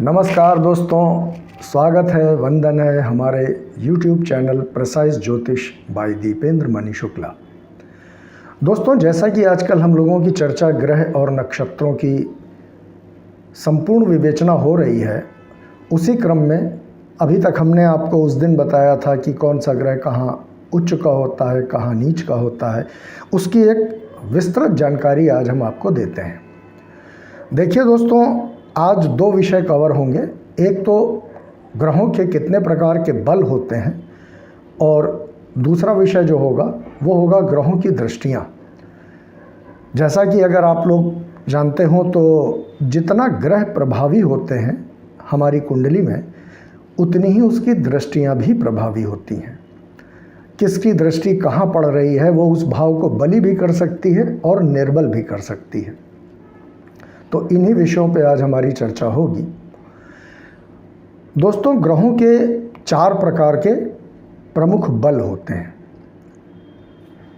नमस्कार दोस्तों, स्वागत है, वंदन है हमारे YouTube चैनल प्रिसाइज ज्योतिष बाय दीपेंद्र मणि शुक्ला। दोस्तों, जैसा कि आजकल हम लोगों की चर्चा ग्रह और नक्षत्रों की संपूर्ण विवेचना हो रही है, उसी क्रम में अभी तक हमने आपको उस दिन बताया था कि कौन सा ग्रह कहाँ उच्च का होता है, कहाँ नीच का होता है। उसकी एक विस्तृत जानकारी आज हम आपको देते हैं। देखिए दोस्तों, आज दो विषय कवर होंगे। एक तो ग्रहों के कितने प्रकार के बल होते हैं और दूसरा विषय जो होगा वो होगा ग्रहों की दृष्टियाँ। जैसा कि अगर आप लोग जानते हो तो जितना ग्रह प्रभावी होते हैं हमारी कुंडली में, उतनी ही उसकी दृष्टियाँ भी प्रभावी होती हैं। किसकी दृष्टि कहाँ पड़ रही है वो उस भाव को बली भी कर सकती है और निर्बल भी कर सकती है। तो इन्हीं विषयों पे आज हमारी चर्चा होगी। दोस्तों, ग्रहों के 4 प्रकार के प्रमुख बल होते हैं।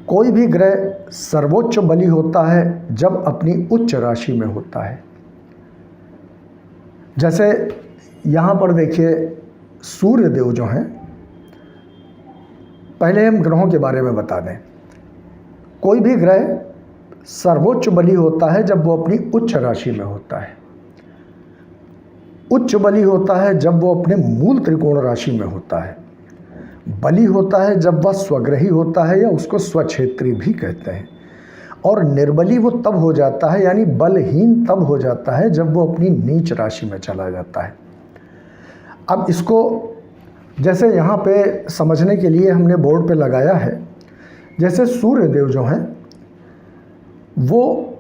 कोई भी ग्रह सर्वोच्च बली होता है जब अपनी उच्च राशि में होता है। जैसे यहाँ पर देखिए, सूर्य देव जो हैं, पहले हम ग्रहों के बारे में बता दें। कोई भी ग्रह सर्वोच्च बली होता है जब वो अपनी उच्च राशि में होता है। उच्च बली होता है जब वो अपने मूल त्रिकोण राशि में होता है। बली होता है जब वह स्वग्रही होता है या उसको स्वक्षेत्री भी कहते हैं। और निर्बली वो तब हो जाता है, यानी बलहीन तब हो जाता है जब वो अपनी नीच राशि में चला जाता है। अब इसको जैसे यहाँ पे समझने के लिए हमने बोर्ड पे लगाया है। जैसे सूर्य देव जो हैं, वो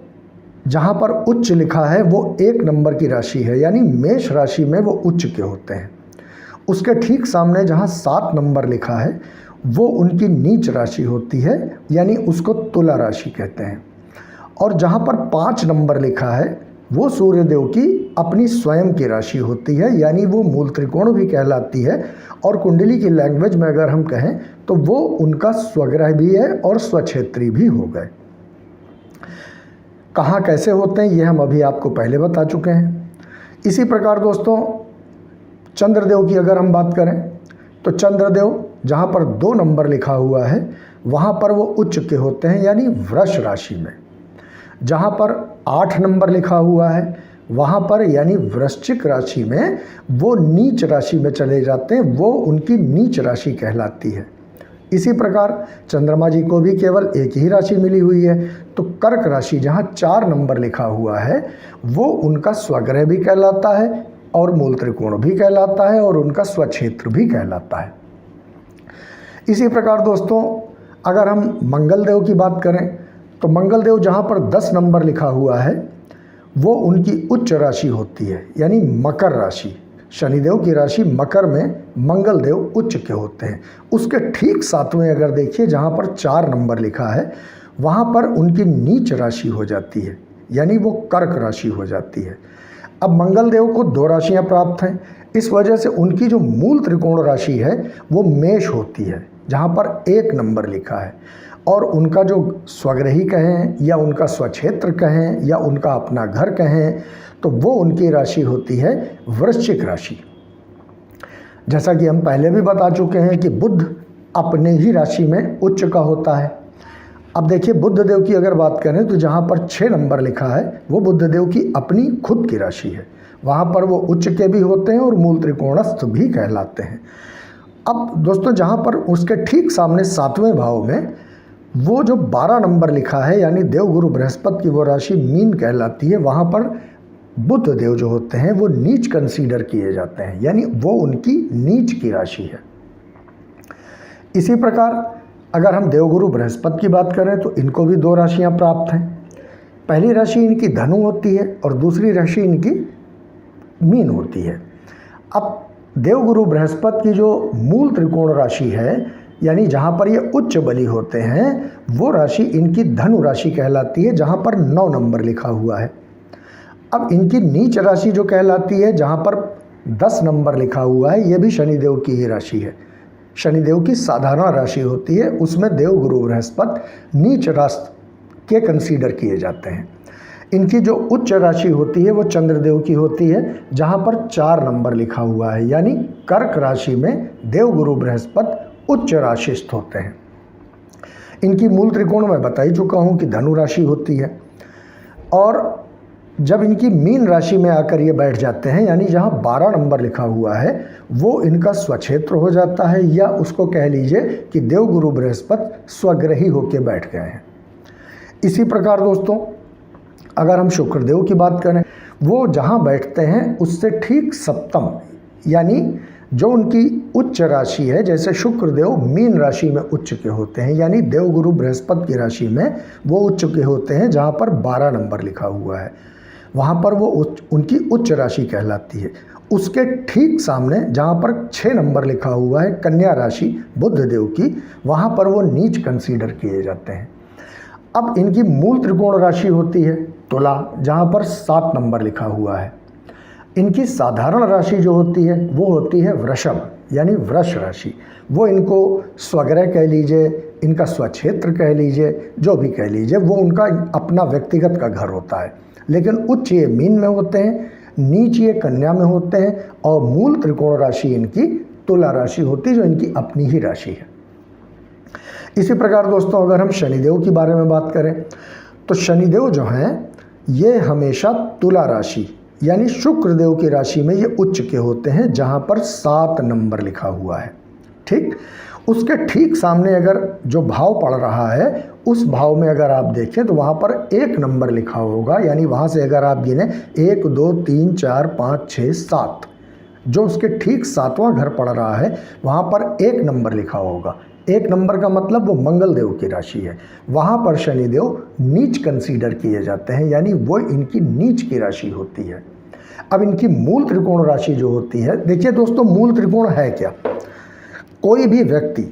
जहाँ पर उच्च लिखा है वो 1 नंबर की राशि है, यानी मेष राशि में वो उच्च के होते हैं। उसके ठीक सामने जहाँ 7 नंबर लिखा है वो उनकी नीच राशि होती है, यानी उसको तुला राशि कहते हैं। और जहाँ पर 5 नंबर लिखा है वो सूर्यदेव की अपनी स्वयं की राशि होती है, यानी वो मूल त्रिकोण भी कहलाती है। और कुंडली की लैंग्वेज में अगर हम कहें तो वो उनका स्वग्रह भी है और स्वक्षेत्री भी हो गए। कहाँ कैसे होते हैं ये हम अभी आपको पहले बता चुके हैं। इसी प्रकार दोस्तों, चंद्रदेव की अगर हम बात करें तो चंद्रदेव जहाँ पर 2 नंबर लिखा हुआ है वहाँ पर वो उच्च के होते हैं, यानी वृष राशि में। जहाँ पर 8 नंबर लिखा हुआ है वहाँ पर, यानी वृश्चिक राशि में, वो नीच राशि में चले जाते हैं। वो उनकी नीच राशि कहलाती है। इसी प्रकार चंद्रमा जी को भी केवल एक ही राशि मिली हुई है। तो कर्क राशि जहाँ 4 नंबर लिखा हुआ है वो उनका स्वग्रह भी कहलाता है और मूल त्रिकोण भी कहलाता है और उनका स्वक्षेत्र भी कहलाता है। इसी प्रकार दोस्तों, अगर हम मंगल देव की बात करें तो मंगल देव जहाँ पर 10 नंबर लिखा हुआ है वो उनकी उच्च राशि होती है, यानी मकर राशि। शनिदेव की राशि मकर में मंगल देव उच्च के होते हैं। उसके ठीक साथ में अगर देखिए जहाँ पर 4 नंबर लिखा है वहाँ पर उनकी नीच राशि हो जाती है, यानी वो कर्क राशि हो जाती है। अब मंगल देव को 2 राशियाँ प्राप्त हैं, इस वजह से उनकी जो मूल त्रिकोण राशि है वो मेष होती है, जहाँ पर 1 नंबर लिखा है। और उनका जो स्वग्रही कहें या उनका स्वक्षेत्र कहें या उनका अपना घर कहें तो वो उनकी राशि होती है वृश्चिक राशि। जैसा कि हम पहले भी बता चुके हैं कि बुध अपने ही राशि में उच्च का होता है। अब देखिए, बुध देव की अगर बात करें तो जहाँ पर 6 नंबर लिखा है वो बुध देव की अपनी खुद की राशि है। वहाँ पर वो उच्च के भी होते हैं और मूल त्रिकोणस्थ भी कहलाते हैं। अब दोस्तों, जहाँ पर उसके ठीक सामने 7वें भाव में वो जो 12 नंबर लिखा है, यानी देवगुरु बृहस्पति की वो राशि मीन कहलाती है, वहाँ पर बुध देव जो होते हैं वो नीच कंसीडर किए जाते हैं, यानी वो उनकी नीच की राशि है। इसी प्रकार अगर हम देवगुरु बृहस्पति की बात करें तो इनको भी 2 राशियाँ प्राप्त हैं। पहली राशि इनकी धनु होती है और दूसरी राशि इनकी मीन होती है। अब देवगुरु बृहस्पति की जो मूल त्रिकोण राशि है, यानी जहाँ पर ये उच्च बली होते हैं, वो राशि इनकी धनु राशि कहलाती है, जहाँ पर 9 नंबर लिखा हुआ है। अब इनकी नीच राशि जो कहलाती है, जहाँ पर 10 नंबर लिखा हुआ है, ये भी शनिदेव की ही राशि है। शनिदेव की साधारण राशि होती है, उसमें देवगुरु बृहस्पति नीच राशि के कंसीडर किए जाते हैं। इनकी जो उच्च राशि होती है वो चंद्रदेव की होती है, जहाँ पर 4 नंबर लिखा हुआ है, यानी कर्क राशि में देवगुरु बृहस्पति उच्च राशिस्थ होते हैं। इनकी मूल त्रिकोण मैं बता ही चुका हूँ कि धनु राशि होती है, और जब इनकी मीन राशि में आकर ये बैठ जाते हैं, यानी जहाँ 12 नंबर लिखा हुआ है वो इनका स्वक्षेत्र हो जाता है, या उसको कह लीजिए कि देवगुरु बृहस्पति स्वग्रही होकर बैठ गए हैं। इसी प्रकार दोस्तों अगर हम शुक्रदेव की बात करें, वो जहाँ बैठते हैं उससे ठीक सप्तम, यानी जो उनकी उच्च राशि है, जैसे शुक्रदेव मीन राशि में उच्च के होते हैं, यानी देवगुरु बृहस्पति की राशि में वो उच्च के होते हैं, जहाँ पर 12 नंबर लिखा हुआ है वहाँ पर वो उनकी उच्च राशि कहलाती है। उसके ठीक सामने जहाँ पर 6 नंबर लिखा हुआ है कन्या राशि बुध देव की, वहाँ पर वो नीच कंसीडर किए जाते हैं। अब इनकी मूल त्रिकोण राशि होती है तुला, जहाँ पर 7 नंबर लिखा हुआ है। इनकी साधारण राशि जो होती है वो होती है वृषभ, यानी वृष राशि। वो इनको स्वग्रह कह लीजिए, इनका स्वक्षेत्र कह लीजिए, जो भी कह लीजिए, वो उनका अपना व्यक्तिगत का घर होता है। लेकिन उच्च ये मीन में होते हैं, नीच ये कन्या में होते हैं, और मूल त्रिकोण राशि इनकी तुला राशि होती है, जो इनकी अपनी ही राशि है। इसी प्रकार दोस्तों अगर हम शनिदेव के बारे में बात करें, तो शनिदेव जो हैं ये हमेशा तुला राशि यानी शुक्रदेव की राशि में ये उच्च के होते हैं, जहाँ पर 7 नंबर लिखा हुआ है। ठीक, उसके ठीक सामने अगर जो भाव पड़ रहा है उस भाव में अगर आप देखें तो वहाँ पर 1 नंबर लिखा होगा, यानी वहाँ से अगर आप गिने 1 2 3 4 5 6 7, जो उसके ठीक 7वां घर पड़ रहा है वहाँ पर 1 नंबर लिखा होगा। 1 नंबर का मतलब वो मंगल देव की राशि है। वहाँ पर शनिदेव नीच कंसीडर किए जाते हैं, यानी वो इनकी नीच की राशि होती है। अब इनकी मूल त्रिकोण राशि जो होती है, देखिए दोस्तों मूल त्रिकोण है क्या, कोई भी व्यक्ति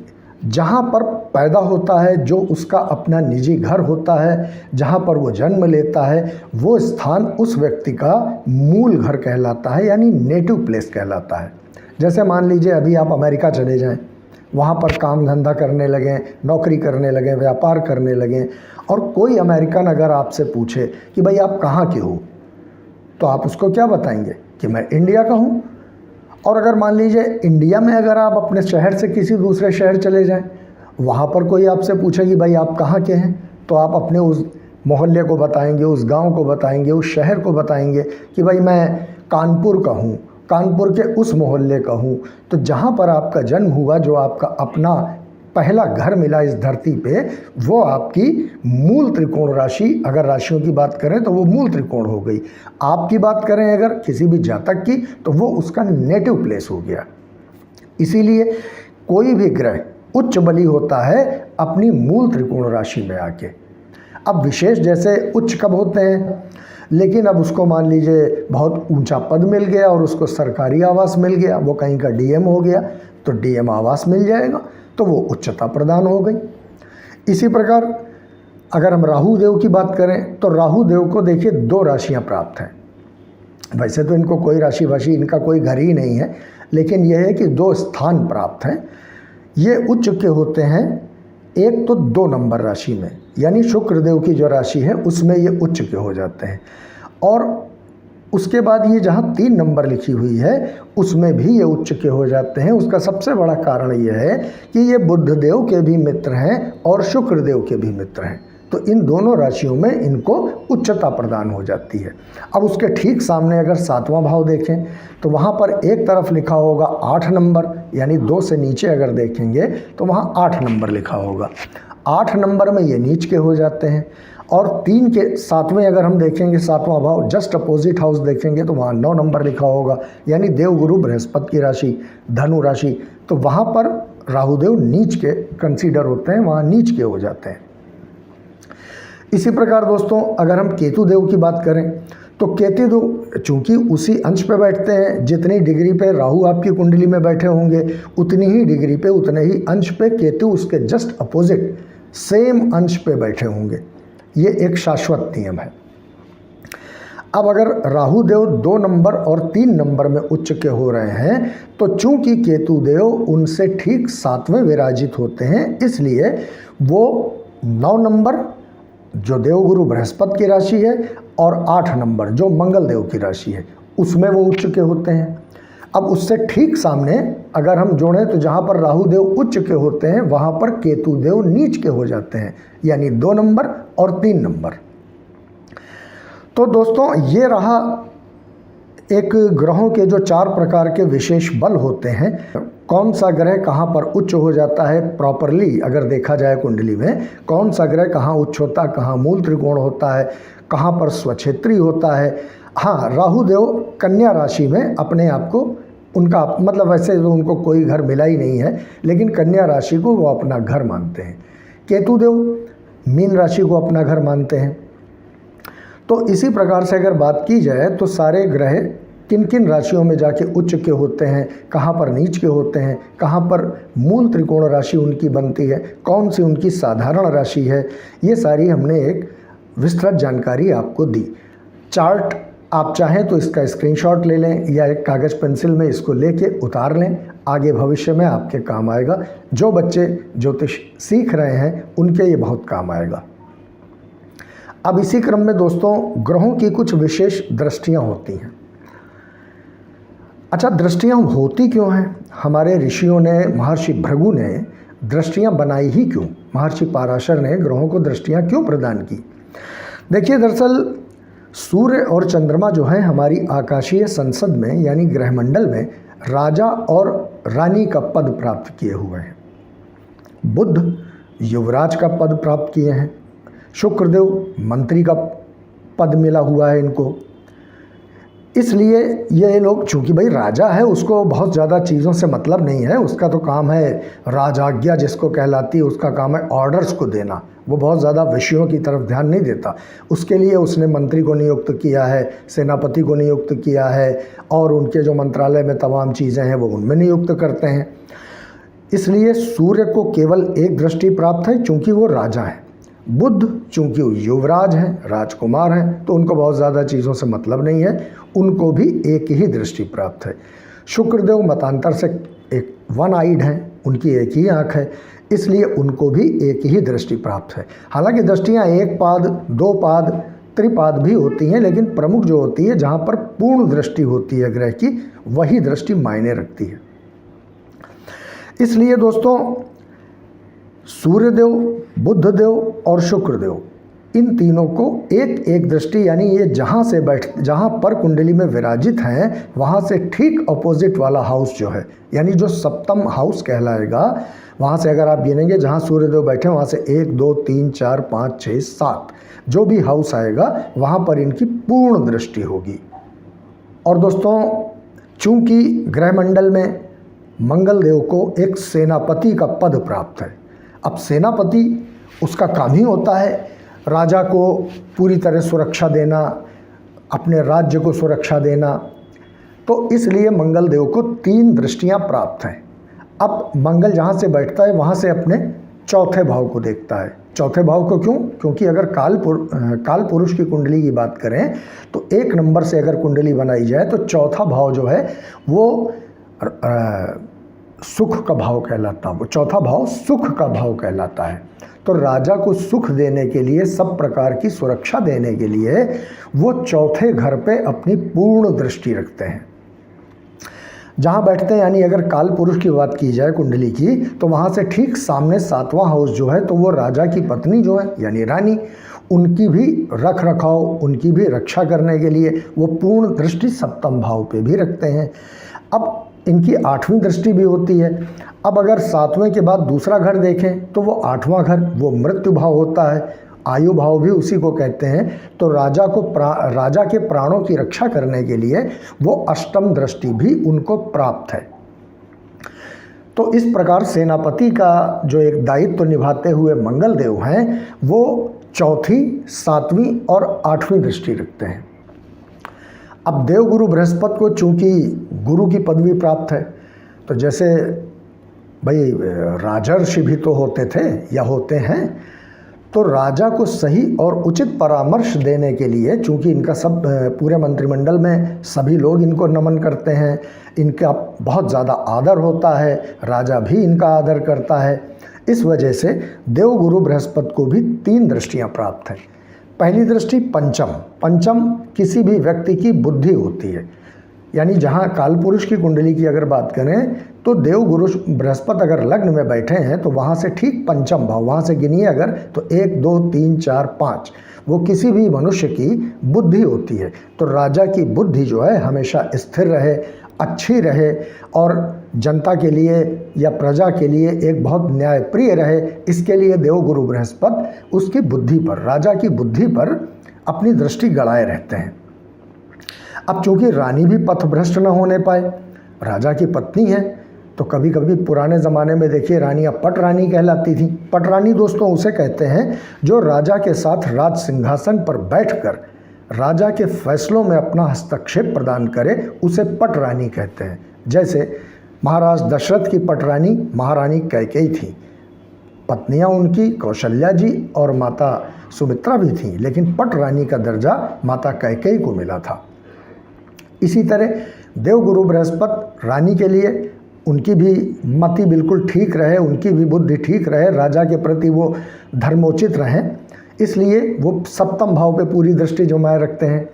जहाँ पर पैदा होता है, जो उसका अपना निजी घर होता है, जहाँ पर वो जन्म लेता है, वो स्थान उस व्यक्ति का मूल घर कहलाता है, यानी नेटिव प्लेस कहलाता है। जैसे मान लीजिए अभी आप अमेरिका चले जाएं, वहाँ पर काम धंधा करने लगें, नौकरी करने लगें, व्यापार करने लगें, और कोई अमेरिकन अगर आपसे पूछे कि भाई आप कहाँ के हो, तो आप उसको क्या बताएंगे कि मैं इंडिया का हूँ। और अगर मान लीजिए इंडिया में अगर आप अपने शहर से किसी दूसरे शहर चले जाएं, वहाँ पर कोई आपसे पूछे कि भाई आप कहाँ के हैं, तो आप अपने उस मोहल्ले को बताएंगे, उस गांव को बताएंगे, उस शहर को बताएंगे कि भाई मैं कानपुर का हूँ, कानपुर के उस मोहल्ले का हूँ। तो जहाँ पर आपका जन्म हुआ, जो आपका अपना पहला घर मिला इस धरती पे, वो आपकी मूल त्रिकोण राशि, अगर राशियों की बात करें तो वो मूल त्रिकोण हो गई। आपकी बात करें अगर किसी भी जातक की, तो वो उसका नेटिव प्लेस हो गया। इसीलिए कोई भी ग्रह उच्च बली होता है अपनी मूल त्रिकोण राशि में आके। अब विशेष जैसे उच्च कब होते हैं, लेकिन अब उसको मान लीजिए बहुत ऊंचा पद मिल गया और उसको सरकारी आवास मिल गया, वो कहीं का डीएम हो गया, तो डीएम आवास मिल जाएगा, तो वो उच्चता प्रदान हो गई। इसी प्रकार अगर हम राहु देव की बात करें, तो राहु देव को देखिए 2 राशियां प्राप्त हैं। वैसे तो इनको कोई राशि वाशी, इनका कोई घर ही नहीं है, लेकिन यह है कि 2 स्थान प्राप्त हैं। ये उच्च के होते हैं, एक तो 2 नंबर राशि में, यानी शुक्रदेव की जो राशि है उसमें ये उच्च के हो जाते हैं, और उसके बाद ये जहाँ 3 नंबर लिखी हुई है उसमें भी ये उच्च के हो जाते हैं। उसका सबसे बड़ा कारण ये है कि ये बुध देव के भी मित्र हैं और शुक्र देव के भी मित्र हैं, तो इन दोनों राशियों में इनको उच्चता प्रदान हो जाती है। अब उसके ठीक सामने अगर 7वां भाव देखें तो वहाँ पर एक तरफ लिखा होगा 8 नंबर, यानी 2 से नीचे अगर देखेंगे तो वहाँ 8 नंबर लिखा होगा। 8 नंबर में ये नीच के हो जाते हैं, और 3 के 7वें अगर हम देखेंगे, 7वां भाव जस्ट अपोजिट हाउस देखेंगे तो वहाँ 9 नंबर लिखा होगा, यानी देवगुरु बृहस्पति की राशि धनु राशि, तो वहाँ पर राहुदेव नीच के कंसीडर होते हैं, वहाँ नीच के हो जाते हैं। इसी प्रकार दोस्तों अगर हम केतु देव की बात करें, तो केतु देव चूँकि उसी अंश पे बैठते हैं, जितनी डिग्री पे राहु आपकी कुंडली में बैठे होंगे उतनी ही डिग्री पे, उतने ही अंश पे केतु उसके जस्ट अपोजिट सेम अंश पे बैठे होंगे। ये एक शाश्वत नियम है। अब अगर राहु देव 2 नंबर और 3 नंबर में उच्च के हो रहे हैं, तो चूंकि केतु देव उनसे ठीक 7वें विराजित होते हैं, इसलिए वो 9 नंबर जो देवगुरु बृहस्पति की राशि है और 8 नंबर जो मंगल देव की राशि है उसमें वो उच्च के होते हैं। अब उससे ठीक सामने अगर हम जोड़ें तो जहाँ पर राहु देव उच्च के होते हैं वहाँ पर केतु देव नीच के हो जाते हैं, यानी 2 नंबर और 3 नंबर। तो दोस्तों ये रहा एक ग्रहों के जो 4 प्रकार के विशेष बल होते हैं। कौन सा ग्रह कहाँ पर उच्च हो जाता है प्रॉपरली अगर देखा जाए कुंडली में, कौन सा ग्रह कहाँ उच्च होता है, कहाँ मूल त्रिकोण होता है, कहाँ पर स्वक्षेत्री होता है। हाँ, राहु देव कन्या राशि में अपने आप को उनका मतलब वैसे तो उनको कोई घर मिला ही नहीं है, लेकिन कन्या राशि को वो अपना घर मानते हैं। केतु देव मीन राशि को अपना घर मानते हैं। तो इसी प्रकार से अगर बात की जाए तो सारे ग्रह किन किन राशियों में जाके उच्च के होते हैं, कहाँ पर नीच के होते हैं, कहाँ पर मूल त्रिकोण राशि उनकी बनती है, कौन सी उनकी साधारण राशि है, ये सारी हमने एक विस्तृत जानकारी आपको दी। चार्ट आप चाहें तो इसका स्क्रीनशॉट ले लें या एक कागज़ पेंसिल में इसको लेके उतार लें, आगे भविष्य में आपके काम आएगा। जो बच्चे ज्योतिष सीख रहे हैं उनके ये बहुत काम आएगा। अब इसी क्रम में दोस्तों ग्रहों की कुछ विशेष दृष्टियां होती हैं। अच्छा, दृष्टियां होती क्यों हैं? हमारे ऋषियों ने, महर्षि भृगु ने दृष्टियां बनाई ही क्यों? महर्षि पराशर ने ग्रहों को दृष्टियां क्यों प्रदान की? देखिए, दरअसल सूर्य और चंद्रमा जो है हमारी आकाशीय संसद में यानी ग्रहमंडल में राजा और रानी का पद प्राप्त किए हुए हैं। बुध युवराज का पद प्राप्त किए हैं, शुक्रदेव मंत्री का पद मिला हुआ है इनको। इसलिए ये लोग, चूँकि भाई राजा है उसको बहुत ज़्यादा चीज़ों से मतलब नहीं है, उसका तो काम है राजाज्ञा जिसको कहलाती है, उसका काम है ऑर्डर्स को देना। वो बहुत ज़्यादा विषयों की तरफ ध्यान नहीं देता। उसके लिए उसने मंत्री को नियुक्त किया है, सेनापति को नियुक्त किया है और उनके जो मंत्रालय में तमाम चीज़ें हैं वो उनमें नियुक्त करते हैं। इसलिए सूर्य को केवल एक दृष्टि प्राप्त है चूँकि वो राजा है। बुध चूँकि युवराज हैं, राजकुमार हैं, तो उनको बहुत ज़्यादा चीज़ों से मतलब नहीं है, उनको भी एक ही दृष्टि प्राप्त है। शुक्रदेव मतांतर से एक वन आइड हैं, उनकी एक ही आँख है, इसलिए उनको भी एक ही दृष्टि प्राप्त है। हालांकि दृष्टियाँ 1 पाद, 2 पाद, त्रिपाद भी होती हैं, लेकिन प्रमुख जो होती है जहाँ पर पूर्ण दृष्टि होती है ग्रह की, वही दृष्टि मायने रखती है। इसलिए दोस्तों सूर्यदेव, बुधदेव और शुक्रदेव, इन तीनों को एक एक दृष्टि, यानी ये जहाँ पर कुंडली में विराजित हैं वहाँ से ठीक अपोजिट वाला हाउस जो है, यानी जो सप्तम हाउस कहलाएगा, वहाँ से अगर आप गिनेंगे जहाँ सूर्यदेव बैठे वहाँ से 1 2 3 4 5 6 7 जो भी हाउस आएगा वहाँ पर इनकी पूर्ण दृष्टि होगी। और दोस्तों चूँकि ग्रहमंडल में मंगल देव को एक सेनापति का पद प्राप्त है। अब सेनापति, उसका काम ही होता है राजा को पूरी तरह सुरक्षा देना, अपने राज्य को सुरक्षा देना, तो इसलिए मंगल देव को 3 दृष्टियां प्राप्त हैं। अब मंगल जहाँ से बैठता है वहाँ से अपने चौथे भाव को देखता है। चौथे भाव को क्यों? क्योंकि अगर काल पुरुष की कुंडली की बात करें तो 1 नंबर से अगर कुंडली बनाई जाए तो चौथा भाव जो है वो सुख का भाव कहलाता है। वो चौथा भाव सुख का भाव कहलाता है। तो राजा को सुख देने के लिए, सब प्रकार की सुरक्षा देने के लिए वो चौथे घर पे अपनी पूर्ण दृष्टि रखते हैं जहाँ बैठते हैं। यानी अगर काल पुरुष की बात की जाए कुंडली की तो वहाँ से ठीक सामने 7वां हाउस जो है, तो वो राजा की पत्नी जो है यानी रानी, उनकी भी रख रखाव, उनकी भी रक्षा करने के लिए वो पूर्ण दृष्टि सप्तम भाव पे भी रखते हैं। अब इनकी 8वीं दृष्टि भी होती है। अब अगर 7वें के बाद दूसरा घर देखें तो वो 8वां घर, वो मृत्यु भाव होता है, आयु भाव भी उसी को कहते हैं। तो राजा के प्राणों की रक्षा करने के लिए वो अष्टम दृष्टि भी उनको प्राप्त है। तो इस प्रकार सेनापति का जो एक दायित्व निभाते हुए मंगल देव हैं वो चौथी, 7वीं और 8वीं दृष्टि रखते हैं। अब देवगुरु बृहस्पति को चूँकि गुरु की पदवी प्राप्त है, तो जैसे भाई राजर्षि भी तो होते थे या होते हैं, तो राजा को सही और उचित परामर्श देने के लिए, चूँकि इनका सब पूरे मंत्रिमंडल में सभी लोग इनको नमन करते हैं, इनका बहुत ज़्यादा आदर होता है, राजा भी इनका आदर करता है, इस वजह से देवगुरु बृहस्पति को भी 3 दृष्टियां प्राप्त हैं। पहली दृष्टि पंचम। पंचम किसी भी व्यक्ति की बुद्धि होती है, यानी जहाँ कालपुरुष की कुंडली की अगर बात करें तो देवगुरु बृहस्पति अगर लग्न में बैठे हैं तो वहाँ से ठीक पंचम भाव, वहाँ से गिनिए अगर तो 1 2 3 4 5, वो किसी भी मनुष्य की बुद्धि होती है। तो राजा की बुद्धि जो है हमेशा स्थिर रहे, अच्छी रहे और जनता के लिए या प्रजा के लिए एक बहुत न्यायप्रिय रहे, इसके लिए देवगुरु बृहस्पति उसकी बुद्धि पर, राजा की बुद्धि पर अपनी दृष्टि गड़ाए रहते हैं। अब चूंकि रानी भी पथभ्रष्ट न होने पाए, राजा की पत्नी है, तो कभी कभी पुराने ज़माने में देखिए रानियाँ पट रानी कहलाती थी। पट रानी दोस्तों उसे कहते हैं जो राजा के साथ राज सिंहासन पर बैठकर राजा के फैसलों में अपना हस्तक्षेप प्रदान करे, उसे पट रानी कहते हैं। जैसे महाराज दशरथ की पटरानी महारानी कैकेयी थी, पत्नियां उनकी कौशल्या जी और माता सुमित्रा भी थीं, लेकिन पट रानी का दर्जा माता कैकेयी को मिला था। इसी तरह देवगुरु बृहस्पति रानी के लिए उनकी भी मति बिल्कुल ठीक रहे, उनकी भी बुद्धि ठीक रहे, राजा के प्रति वो धर्मोचित रहें, इसलिए वो सप्तम भाव पे पूरी दृष्टि जमाए रखते हैं।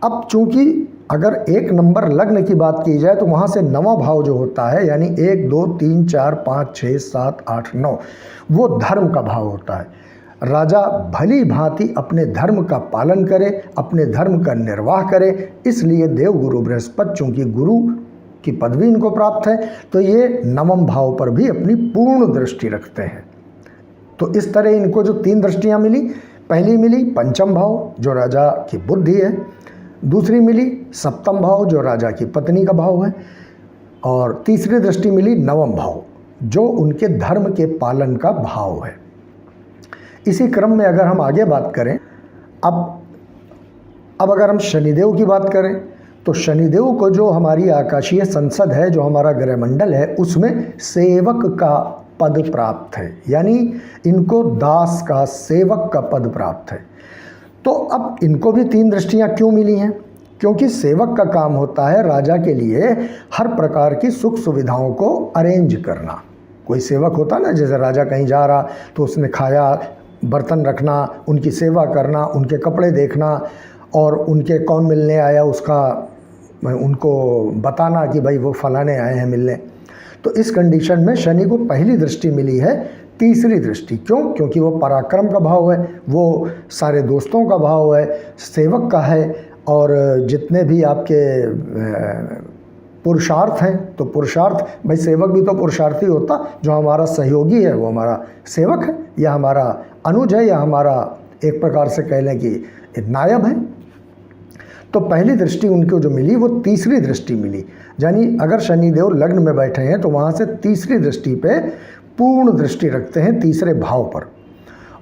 अब चूंकि अगर 1 नंबर लग्न की बात की जाए तो वहाँ से 9वां भाव जो होता है, यानी 1 2 3 4 5 6 7 8 9, वो धर्म का भाव होता है। राजा भली भांति अपने धर्म का पालन करे, अपने धर्म का निर्वाह करे, इसलिए देवगुरु बृहस्पति चूंकि गुरु की पदवी इनको प्राप्त है तो ये 9वें भाव पर भी अपनी पूर्ण दृष्टि रखते हैं। तो इस तरह इनको जो 3 दृष्टियां मिली, पहली मिली पंचम भाव जो राजा की बुद्धि है, दूसरी मिली सप्तम भाव जो राजा की पत्नी का भाव है, और तीसरी दृष्टि मिली 9वां भाव जो उनके धर्म के पालन का भाव है। इसी क्रम में अगर हम आगे बात करें, अब अगर हम शनिदेव की बात करें तो शनिदेव को जो हमारी आकाशीय संसद है, जो हमारा ग्रहमंडल है, उसमें सेवक का पद प्राप्त है, यानी इनको दास का, सेवक का पद प्राप्त है। तो अब इनको भी 3 दृष्टियां क्यों मिली हैं? क्योंकि सेवक का काम होता है राजा के लिए हर प्रकार की सुख सुविधाओं को अरेंज करना। कोई सेवक होता ना, जैसे राजा कहीं जा रहा तो उसने खाया बर्तन रखना, उनकी सेवा करना, उनके कपड़े देखना और उनके कौन मिलने आया उसका उनको बताना कि भाई वो फलाने आए हैं मिलने। तो इस कंडीशन में शनि को पहली दृष्टि मिली है, तीसरी दृष्टि। क्यों? क्योंकि वो पराक्रम का भाव है, वो सारे दोस्तों का भाव है, सेवक का है, और जितने भी आपके पुरुषार्थ हैं तो पुरुषार्थ, भाई सेवक भी तो पुरुषार्थी होता, जो हमारा सहयोगी है वो हमारा सेवक है, या हमारा अनुज है, या हमारा एक प्रकार से कह लें कि नायब है। तो पहली दृष्टि उनको जो मिली वो तीसरी दृष्टि मिली, यानी अगर शनिदेव लग्न में बैठे हैं तो वहाँ से तीसरी दृष्टि पे पूर्ण दृष्टि रखते हैं, तीसरे भाव पर।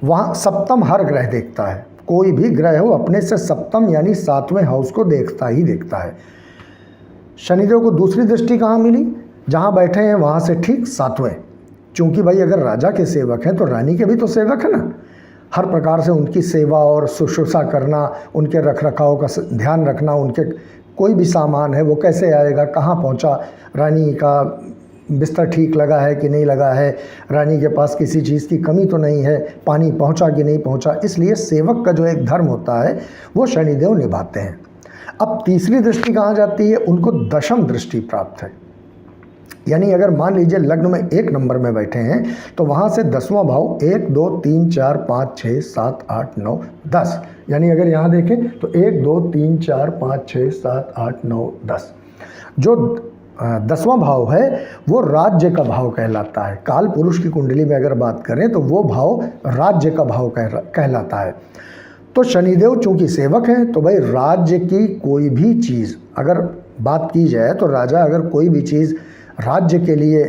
वहाँ सप्तम हर ग्रह देखता है, कोई भी ग्रह हो अपने से सप्तम यानी 7वें हाउस को देखता ही देखता है। शनिदेव को दूसरी दृष्टि कहाँ मिली? जहाँ बैठे हैं वहाँ से ठीक 7वें। चूँकि भाई अगर राजा के सेवक हैं तो रानी के भी तो सेवक है ना, हर प्रकार से उनकी सेवा और शुश्रूषा करना, उनके रख रखाव का ध्यान रखना, उनके कोई भी सामान है वो कैसे आएगा, कहाँ पहुँचा, रानी का बिस्तर ठीक लगा है कि नहीं लगा है, रानी के पास किसी चीज़ की कमी तो नहीं है, पानी पहुँचा कि नहीं पहुँचा। इसलिए सेवक का जो एक धर्म होता है वो शनिदेव निभाते हैं। अब तीसरी दृष्टि कहाँ जाती है? उनको दशम दृष्टि प्राप्त है, यानी अगर मान लीजिए लग्न में 1 नंबर में बैठे हैं तो वहाँ से 10वां भाव 1 2 3 4 5 6 7 8 9 10, यानी अगर यहाँ देखें तो 1 2 3 4 5 6 7 8 9 10, जो 10वां भाव है वो राज्य का भाव कहलाता है। काल पुरुष की कुंडली में अगर बात करें तो वो भाव राज्य का भाव कहलाता है। तो शनिदेव चूंकि सेवक हैं तो भाई राज्य की कोई भी चीज़ अगर बात की जाए तो राजा अगर कोई भी चीज़ राज्य के लिए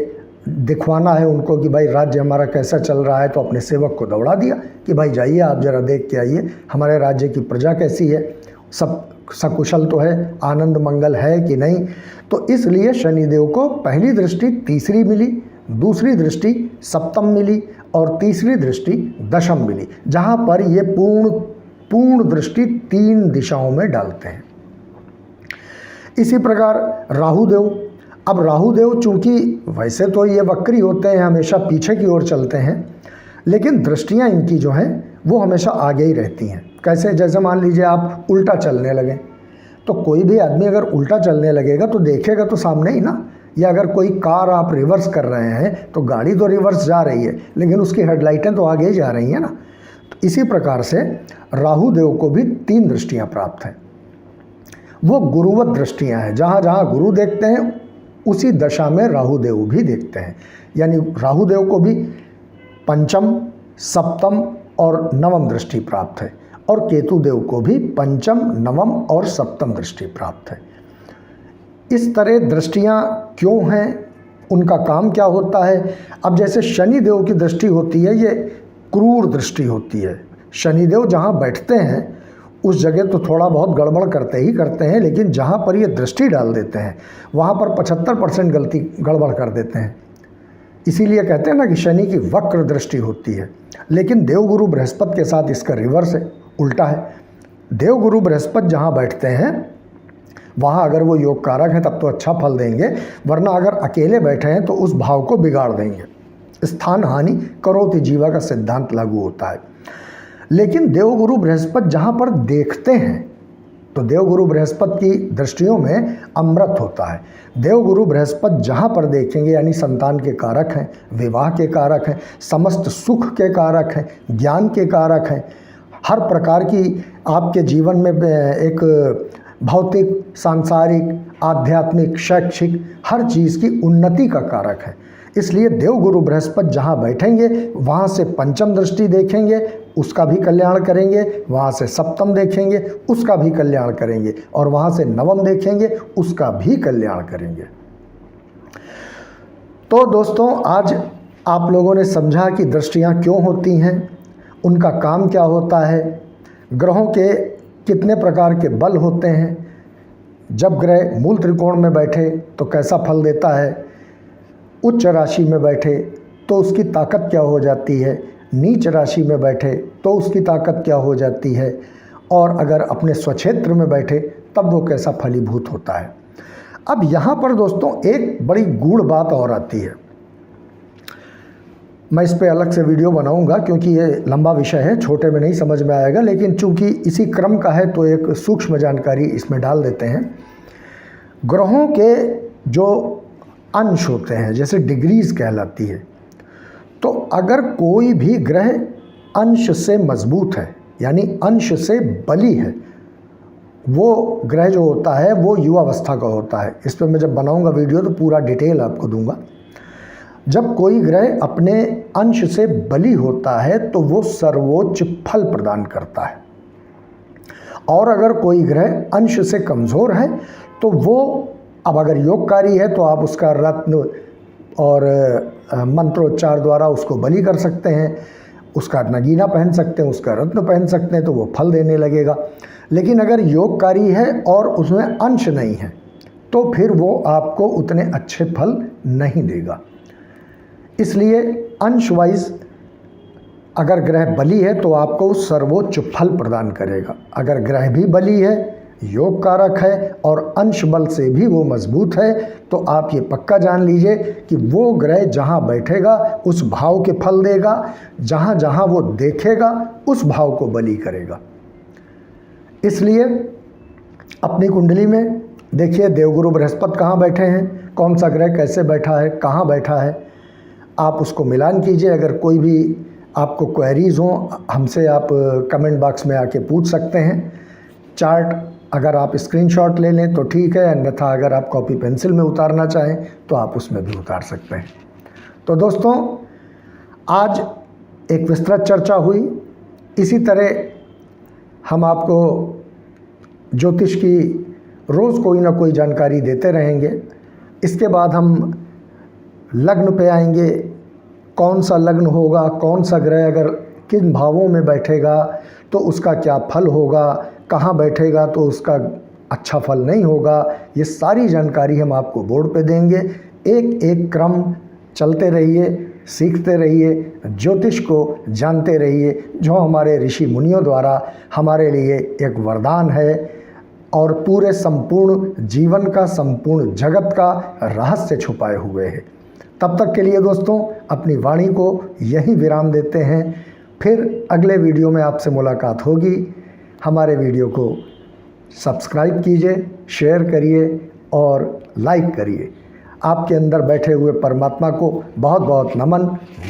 दिखवाना है उनको कि भाई राज्य हमारा कैसा चल रहा है, तो अपने सेवक को दौड़ा दिया कि भाई जाइए आप ज़रा देख के आइए हमारे राज्य की प्रजा कैसी है, सब सकुशल तो है, आनंद मंगल है कि नहीं। तो इसलिए शनिदेव को पहली दृष्टि तीसरी मिली, दूसरी दृष्टि सप्तम मिली और तीसरी दृष्टि दशम मिली, जहाँ पर ये पूर्ण दृष्टि 3 दिशाओं में डालते हैं। इसी प्रकार राहुदेव, अब राहु देव चूँकि वैसे तो ये वक्री होते हैं, हमेशा पीछे की ओर चलते हैं, लेकिन दृष्टियाँ इनकी जो हैं वो हमेशा आगे ही रहती हैं। कैसे? जैसे मान लीजिए आप उल्टा चलने लगें, तो कोई भी आदमी अगर उल्टा चलने लगेगा तो देखेगा तो सामने ही ना। या अगर कोई कार आप रिवर्स कर रहे हैं तो गाड़ी तो रिवर्स जा रही है, लेकिन उसकी हेडलाइटें तो आगे ही जा रही हैं ना। तो इसी प्रकार से राहु देव को भी 3 दृष्टियाँ प्राप्त हैं। वो गुरुवत दृष्टियाँ हैं, जहाँ जहाँ गुरु देखते हैं उसी दशा में राहु देव भी देखते हैं। यानी राहु देव को भी पंचम, सप्तम और नवम दृष्टि प्राप्त है, और केतु देव को भी पंचम, नवम और सप्तम दृष्टि प्राप्त है। इस तरह दृष्टियाँ क्यों हैं, उनका काम क्या होता है? अब जैसे शनि देव की दृष्टि होती है, ये क्रूर दृष्टि होती है। शनि देव जहाँ बैठते हैं उस जगह तो थोड़ा बहुत गड़बड़ करते ही करते हैं, लेकिन जहाँ पर ये दृष्टि डाल देते हैं वहाँ पर 75% गड़बड़ कर देते हैं। इसीलिए कहते हैं ना कि शनि की वक्र दृष्टि होती है। लेकिन देवगुरु बृहस्पति के साथ इसका रिवर्स है, उल्टा है। देवगुरु बृहस्पति जहाँ बैठते हैं वहाँ अगर वो योग कारक हैं तब तो अच्छा फल देंगे, वरना अगर अकेले बैठे हैं तो उस भाव को बिगाड़ देंगे। स्थान हानि करोति जीवा का सिद्धांत लागू होता है। लेकिन देवगुरु बृहस्पति जहाँ पर देखते हैं तो देवगुरु बृहस्पति की दृष्टियों में अमृत होता है। देवगुरु बृहस्पति जहाँ पर देखेंगे यानी संतान के कारक हैं, विवाह के कारक हैं, समस्त सुख के कारक हैं, ज्ञान के कारक हैं, हर प्रकार की आपके जीवन में एक भौतिक, सांसारिक, आध्यात्मिक, शैक्षिक हर चीज़ की उन्नति का कारक है। इसलिए देवगुरु बृहस्पति जहाँ बैठेंगे वहाँ से पंचम दृष्टि देखेंगे, उसका भी कल्याण करेंगे, वहाँ से सप्तम देखेंगे, उसका भी कल्याण करेंगे, और वहाँ से नवम देखेंगे, उसका भी कल्याण करेंगे। तो दोस्तों, आज आप लोगों ने समझा कि दृष्टियाँ क्यों होती हैं, उनका काम क्या होता है, ग्रहों के कितने प्रकार के बल होते हैं, जब ग्रह मूल त्रिकोण में बैठे तो कैसा फल देता है, उच्च राशि में बैठे तो उसकी ताकत क्या हो जाती है, नीच राशि में बैठे तो उसकी ताकत क्या हो जाती है, और अगर अपने स्वक्षेत्र में बैठे तब वो कैसा फलीभूत होता है। अब यहाँ पर दोस्तों एक बड़ी गूढ़ बात और आती है। मैं इस पे अलग से वीडियो बनाऊंगा क्योंकि ये लंबा विषय है, छोटे में नहीं समझ में आएगा, लेकिन चूंकि इसी क्रम का है तो एक सूक्ष्म जानकारी इसमें डाल देते हैं। ग्रहों के जो अंश होते हैं, जैसे डिग्रीज कहलाती है, तो अगर कोई भी ग्रह अंश से मजबूत है यानी अंश से बली है, वो ग्रह जो होता है वो युवावस्था का होता है। इस पर मैं जब बनाऊंगा वीडियो तो पूरा डिटेल आपको दूंगा। जब कोई ग्रह अपने अंश से बली होता है तो वो सर्वोच्च फल प्रदान करता है, और अगर कोई ग्रह अंश से कमज़ोर है तो वो, अब अगर योगकारी है तो आप उसका रत्न और मंत्रोच्चार द्वारा उसको बलि कर सकते हैं, उसका नगीना पहन सकते हैं, उसका रत्न पहन सकते हैं, तो वो फल देने लगेगा। लेकिन अगर योगकारी है और उसमें अंश नहीं है तो फिर वो आपको उतने अच्छे फल नहीं देगा। इसलिए अंश वाइज अगर ग्रह बली है तो आपको सर्वोच्च फल प्रदान करेगा। अगर ग्रह भी बली है, योग कारक है और अंश बल से भी वो मजबूत है, तो आप ये पक्का जान लीजिए कि वो ग्रह जहाँ बैठेगा उस भाव के फल देगा, जहाँ जहाँ वो देखेगा उस भाव को बली करेगा। इसलिए अपनी कुंडली में देखिए देवगुरु बृहस्पति कहाँ बैठे हैं, कौन सा ग्रह कैसे बैठा है, कहाँ बैठा है, आप उसको मिलान कीजिए। अगर कोई भी आपको क्वेरीज हो हमसे आप कमेंट बॉक्स में आके पूछ सकते हैं। चार्ट अगर आप स्क्रीनशॉट ले लें तो ठीक है, अन्यथा अगर आप कॉपी पेंसिल में उतारना चाहें तो आप उसमें भी उतार सकते हैं। तो दोस्तों, आज एक विस्तृत चर्चा हुई। इसी तरह हम आपको ज्योतिष की रोज़ कोई ना कोई जानकारी देते रहेंगे। इसके बाद हम लग्न पे आएंगे, कौन सा लग्न होगा, कौन सा ग्रह अगर किन भावों में बैठेगा तो उसका क्या फल होगा, कहाँ बैठेगा तो उसका अच्छा फल नहीं होगा, ये सारी जानकारी हम आपको बोर्ड पे देंगे। एक एक क्रम चलते रहिए, सीखते रहिए, ज्योतिष को जानते रहिए, जो हमारे ऋषि मुनियों द्वारा हमारे लिए एक वरदान है और पूरे संपूर्ण जीवन का, संपूर्ण जगत का रहस्य छुपाए हुए हैं। तब तक के लिए दोस्तों अपनी वाणी को यहीं विराम देते हैं। फिर अगले वीडियो में आपसे मुलाकात होगी। हमारे वीडियो को सब्सक्राइब कीजिए, शेयर करिए और लाइक करिए। आपके अंदर बैठे हुए परमात्मा को बहुत बहुत नमन,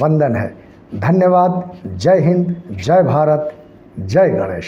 वंदन है। धन्यवाद। जय हिंद, जय भारत, जय गणेश।